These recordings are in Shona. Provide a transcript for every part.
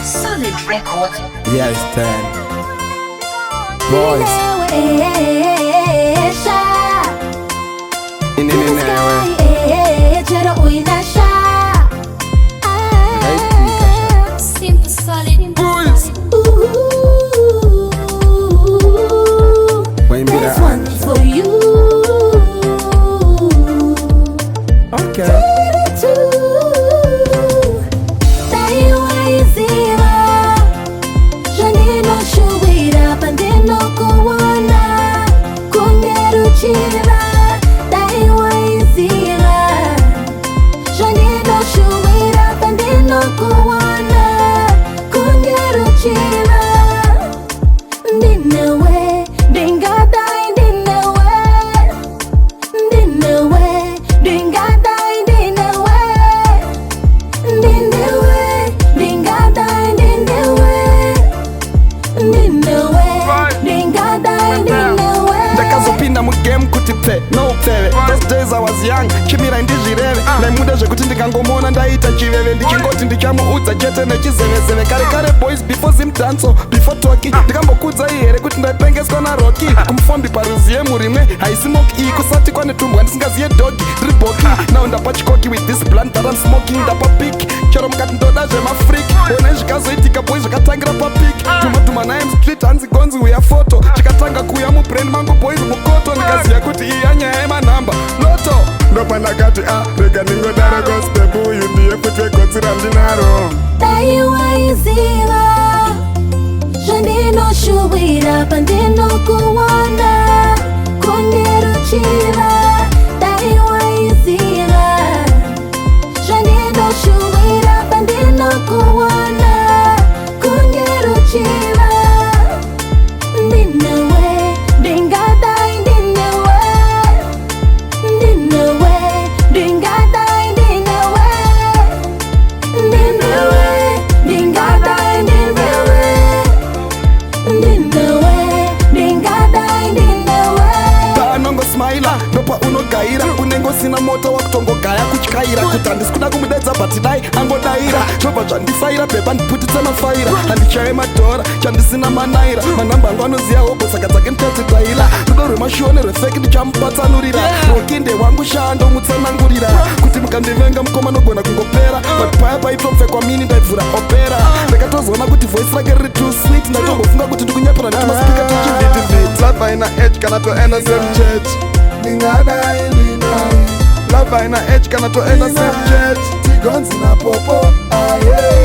Solid record. Yes, 10 boys. Simple solid Boys. This one's for you. Okay. Zvandinoshuwira pandinokuona kungeruchira dai waiziva. Zvandinoshuwira pandinokuona kungeruchira ndinewe ndingadai ndinewe ndinewe ndingadai ndinewe ndinewe ndingadai ndinewe ndinewe ndingadai ndinewe. Ndakazopinda mugame kuti pfe noupfeve. Those days I was young, chimira ndizvireve. Ndaimuda zvekuti ndikangomona ndaita chiveve, ndichingoti ndichamuudza chete nechizevezeve. Kare kare boys before zimdanso before talking. Ndikambokudza here kuti ndaipengeswa naRocky kumufombi paruziye murimwe haisimoki iyi kusati kwanetumbwa ndisingaziye dogi ndiri boki. Now ndapa chikoki with this blunt that I'm smoking. Ndapa pik chero mukati ndoda zvemafriki. Ona zvikazoitika boys zvakatangira papik. Tumadhuma naye mstreet hanzi gonzi uya foto. Chikatanga kuya mubrand mango boys mukoto. Ndikaziya kuti iyi yanyaya yemanhamba loto. Ndopandakati rega ningodaro gospel uyu ndiye futi wegotsi randinaro. Dai waiziva zvandinoshuwira pandinokuona kungeruchira. Dai waiziva zvandinoshuwira pandinokuona kungeruchira ndinewe ndingadai ndinewe ndinewe ndingadai ndinewe ndinewe ndingadai ndinewe ndinewe ndingadai ndinewe. Paanongosmaila ndopa unogaira unenge usina moto wakutongogaya kutyaira kuti handisi kuda kumudedza but dai angodaira zvobva zvandifaira pepa ndiputitse mafaira handichaye madhora chandisina manaira manhamba angu anoziya hobo saka dzake nditadzitaila rudo rwemashuwo nerwefeki ndichamupatsanurira Rocky ndewangu shandomutsanangurira kuti mukandivenga mukoma nogona kungopera but paya paitopfekwa mini ndaibvura opera ndakatozoona kuti voice rake riri too sweet ndatongofunga kuti ndikunyepera ndikumaspika tichivhitivhiti love haina edge kana toenda same church ndingadai ndinai love haina edge kana toenda same church TiGonzi napopo aye.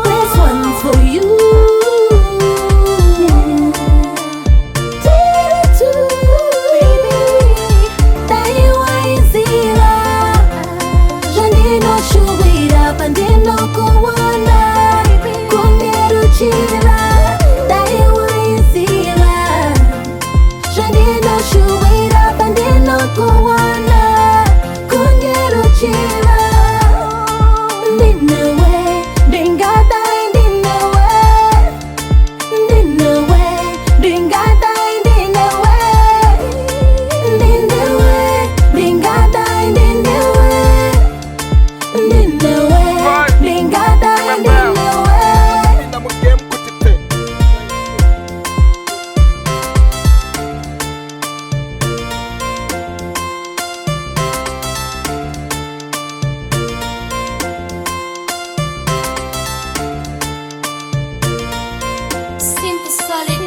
This one's for you. Dai waiziva zvandinoshuwira pandinokuona kungeruchira. Dai waiziva zvandinoshuwira pandinokuona kungeruchira ndinewe ndingadai ndinewe ndinewe ndingadai ndinewe ndinewe ndingadai ndinewe ndinewe ndingadai ndinewe. Pinda mugame kuti pfe. simple solid